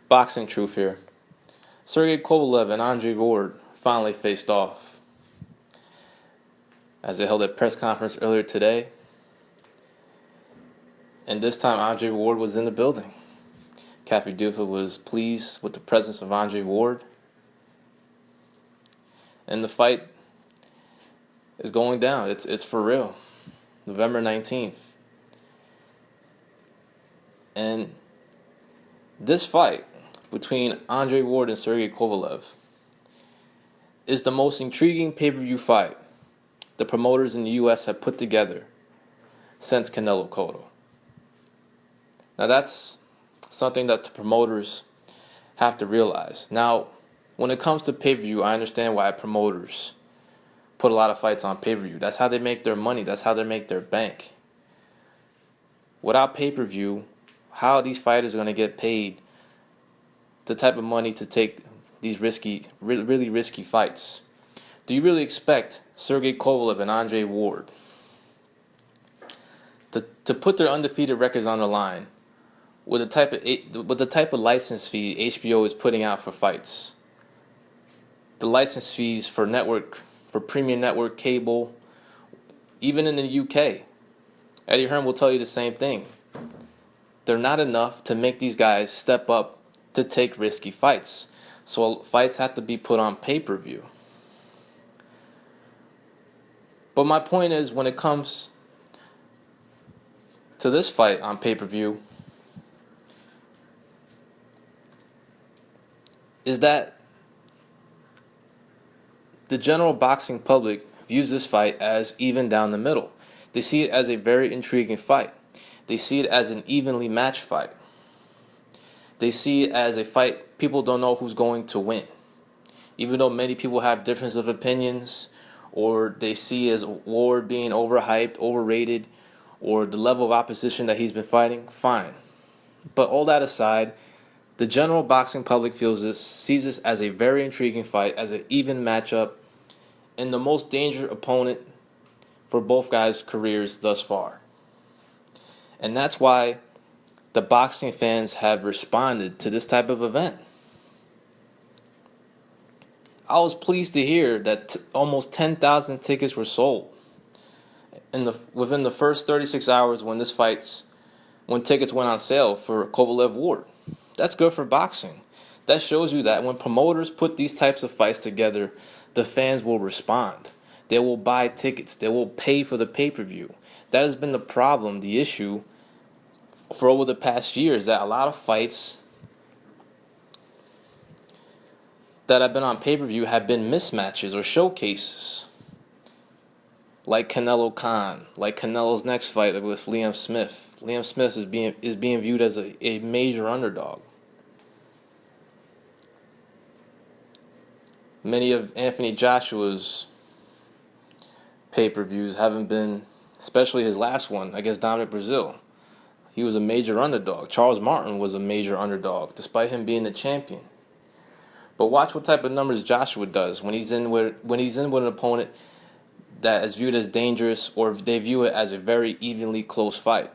Boxing truth here. Sergey Kovalev and Andre Ward finally faced off as they held a press conference earlier today. And this time Andre Ward was in the building. Kathy Dufa was pleased with the presence of Andre Ward. And the fight is going down. It's for real. November 19th. And this fight between Andre Ward and Sergey Kovalev is the most intriguing pay-per-view fight the promoters in the U.S. have put together since Canelo Cotto. Now that's something that the promoters have to realize. Now, when it comes to pay-per-view, I understand why promoters put a lot of fights on pay-per-view. That's how they make their money. That's how they make their bank. Without pay-per-view, how are these fighters going to get paid the type of money to take these really risky fights? Do you really expect Sergey Kovalev and Andre Ward to put their undefeated records on the line with the type of license fee HBO is putting out for fights? The license fees for premium network cable, even in the UK. Eddie Hearn will tell you the same thing. They're not enough to make these guys step up to take risky fights. So fights have to be put on pay-per-view. But my point is, when it comes to this fight on pay-per-view, is that the general boxing public views this fight as even down the middle. They see it as a very intriguing fight. They see it as an evenly matched fight. They see it as a fight people don't know who's going to win. Even though many people have difference of opinions, or they see as Ward being overhyped, overrated, or the level of opposition that he's been fighting, fine. But all that aside, the general boxing public sees this as a very intriguing fight, as an even matchup, and the most dangerous opponent for both guys' careers thus far. And that's why the boxing fans have responded to this type of event. I was pleased to hear that almost 10,000 tickets were sold within the first 36 hours when tickets went on sale for Kovalev Ward. That's good for boxing. That shows you that when promoters put these types of fights together, the fans will respond. They will buy tickets. They will pay for the pay-per-view. That has been the problem, the issue for over the past years, that a lot of fights that have been on pay-per-view have been mismatches or showcases. Like Canelo Khan, like Canelo's next fight with Liam Smith. Liam Smith is being viewed as a major underdog. Many of Anthony Joshua's pay-per-views haven't been, especially his last one against Dominic Brazil. He was a major underdog. Charles Martin was a major underdog, despite him being the champion. But watch what type of numbers Joshua does when he's in with an opponent that is viewed as dangerous, or if they view it as a very evenly close fight.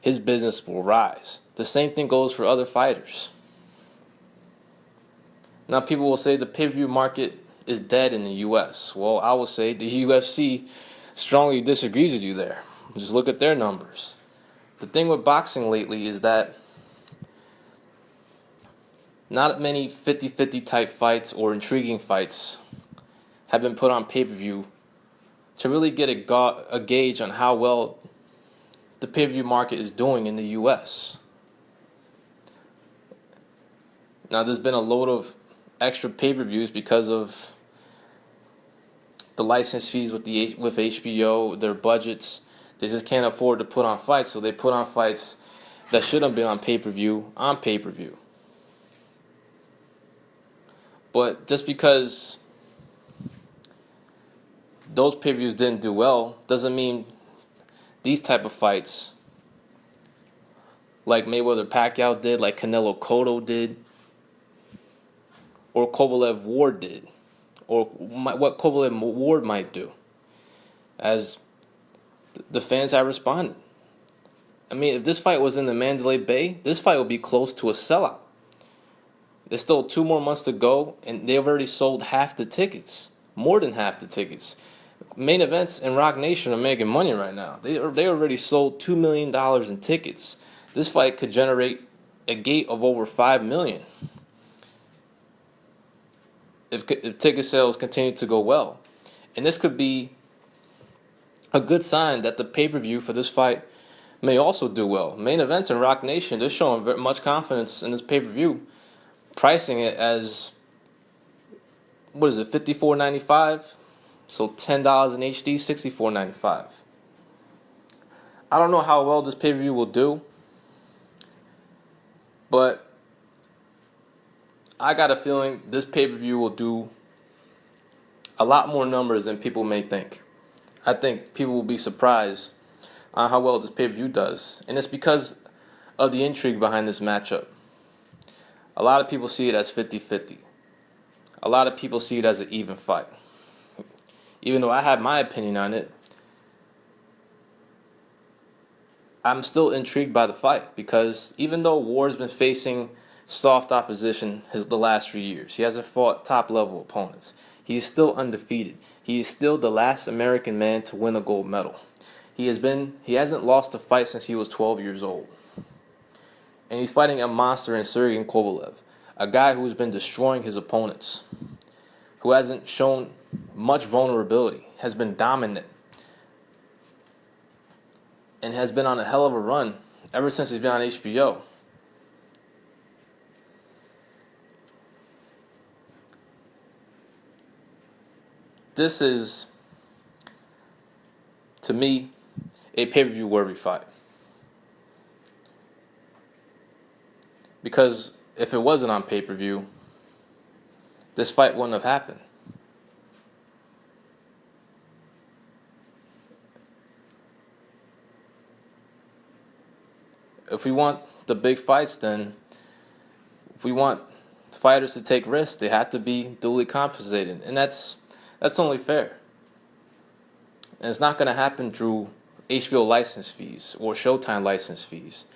His business will rise. The same thing goes for other fighters. Now people will say the pay-per-view market is dead in the U.S. Well, I will say the UFC strongly disagrees with you there. Just look at their numbers. The thing with boxing lately is that not many 50-50 type fights or intriguing fights have been put on pay-per-view to really get a gauge on how well the pay-per-view market is doing in the U.S. Now, there's been a load of extra pay-per-views because of the license fees with HBO, their budgets. They just can't afford to put on fights, so they put on fights that should have been on pay-per-view. But just because those pay-per-views didn't do well doesn't mean these type of fights, like Mayweather-Pacquiao did, like Canelo Cotto did, or Kovalev Ward did, or what Kovalev Ward might do, as the fans have responded. I mean, if this fight was in the Mandalay Bay, this fight would be close to a sellout. There's still 2 more months to go, and they've already sold half the tickets, more than half the tickets. Main events and Rock Nation are making money right now. They already sold $2 million in tickets. This fight could generate a gate of over 5 million if ticket sales continue to go well, and this could be a good sign that the pay-per-view for this fight may also do well. Main events and Rock Nation, they're showing very much confidence in this pay-per-view, pricing it as, what is it, $54.95? So $10 in HD, $64.95. I don't know how well this pay-per-view will do, but I got a feeling this pay-per-view will do a lot more numbers than people may think. I think people will be surprised on how well this pay-per-view does, and it's because of the intrigue behind this matchup. A lot of people see it as 50-50. A lot of people see it as an even fight. Even though I have my opinion on it, I'm still intrigued by the fight, because even though Ward's been facing soft opposition the last 3 years, he hasn't fought top-level opponents. He is still undefeated. He is still the last American man to win a gold medal. He hasn't lost a fight since he was 12 years old. And he's fighting a monster in Sergey Kovalev, a guy who's been destroying his opponents, who hasn't shown much vulnerability, has been dominant, and has been on a hell of a run ever since he's been on HBO. This is, to me, a pay-per-view worthy fight. Because if it wasn't on pay-per-view, this fight wouldn't have happened. If we want the big fights, then if we want fighters to take risks, they have to be duly compensated, and that's only fair. And it's not going to happen through HBO license fees or Showtime license fees.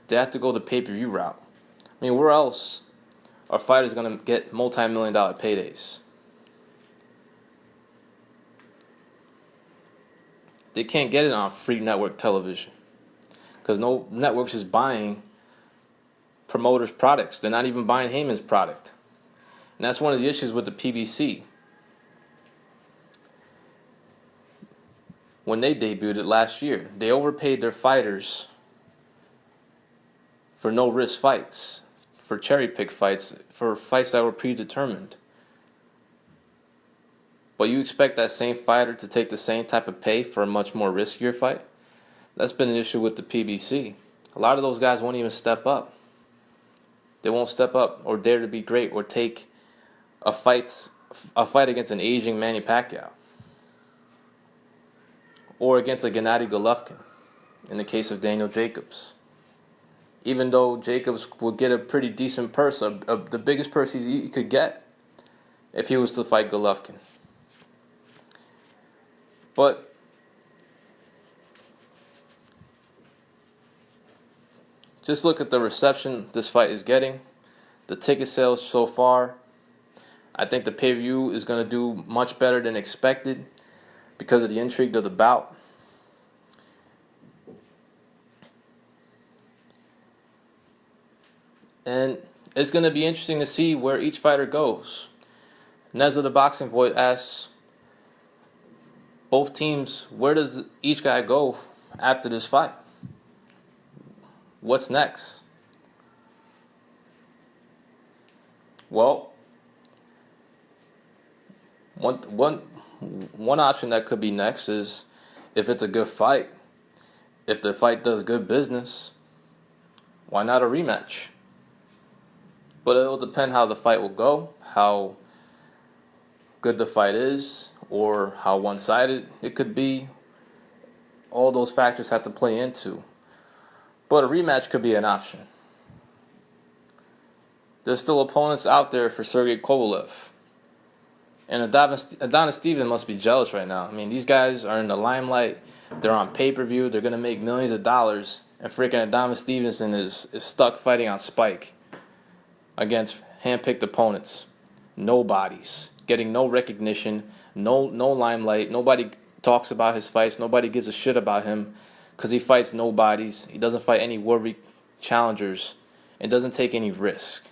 They have to go the pay-per-view route. I mean, where else are fighters going to get multi-million-dollar paydays? They can't get it on free network television, because no networks is buying promoters' products. They're not even buying Heyman's product. And that's one of the issues with the PBC. When they debuted it last year, they overpaid their fighters for no-risk fights, for cherry-pick fights, for fights that were predetermined. But you expect that same fighter to take the same type of pay for a much more riskier fight? That's been an issue with the PBC. A lot of those guys won't even step up. They won't step up or dare to be great or take a fight against an aging Manny Pacquiao, or against a Gennady Golovkin in the case of Daniel Jacobs. Even though Jacobs will get a pretty decent purse, the biggest purse he could get if he was to fight Golovkin. But just look at the reception this fight is getting, the ticket sales so far. I think the pay-per-view is going to do much better than expected because of the intrigue of the bout. And it's going to be interesting to see where each fighter goes. Nezza the Boxing Boy asks both teams, where does each guy go after this fight? What's next? Well, one option that could be next is, if it's a good fight, if the fight does good business, why not a rematch? But it will depend how the fight will go, how good the fight is, or how one-sided it could be. All those factors have to play into. But a rematch could be an option. There's still opponents out there for Sergey Kovalev. And Adonis Steven must be jealous right now. I mean, these guys are in the limelight. They're on pay-per-view. They're going to make millions of dollars. And freaking Adonis Stevenson is stuck fighting on Spike against handpicked opponents, nobodies, getting no recognition, no limelight. Nobody talks about his fights. Nobody gives a shit about him because he fights nobodies. He doesn't fight any worthy challengers and doesn't take any risk.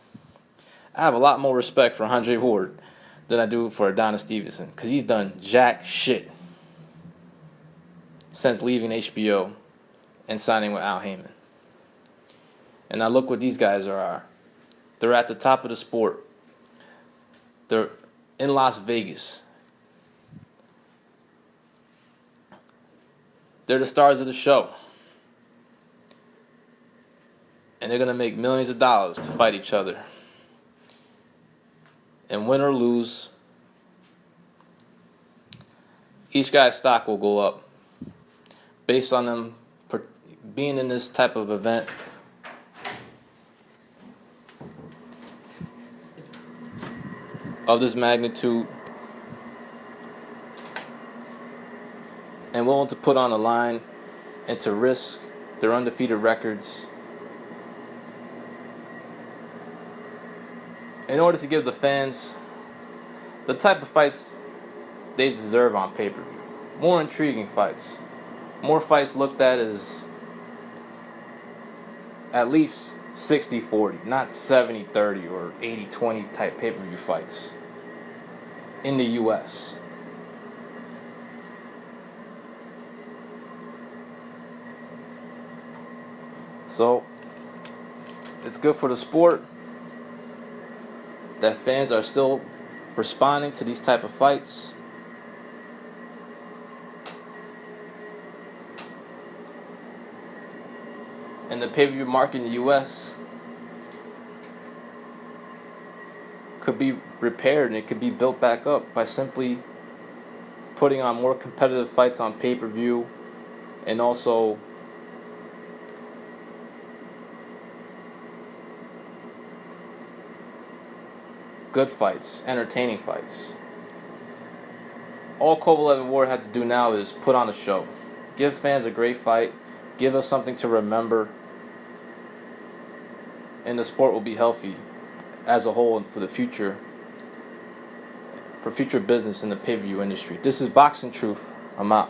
I have a lot more respect for Andre Ward than I do for Adonis Stevenson because he's done jack shit since leaving HBO and signing with Al Heyman. And now look what these guys are. They're at the top of the sport. They're in Las Vegas. They're the stars of the show. And they're going to make millions of dollars to fight each other. And win or lose, each guy's stock will go up based on them being in this type of event. Of this magnitude and willing to put on a line and to risk their undefeated records in order to give the fans the type of fights they deserve on pay-per-view. More intriguing fights. More fights looked at as at least 60-40, not 70-30 or 80-20 type pay-per-view fights in the U.S. So, it's good for the sport that fans are still responding to these type of fights. And the pay-per-view market in the U.S. could be repaired and it could be built back up by simply putting on more competitive fights on pay-per-view and also good fights, entertaining fights. All Kovalev and Ward have to do now is put on a show. Give fans a great fight. Give us something to remember. And the sport will be healthy as a whole and for the future. For future business in the pay-per-view industry. This is Boxing Truth. I'm out.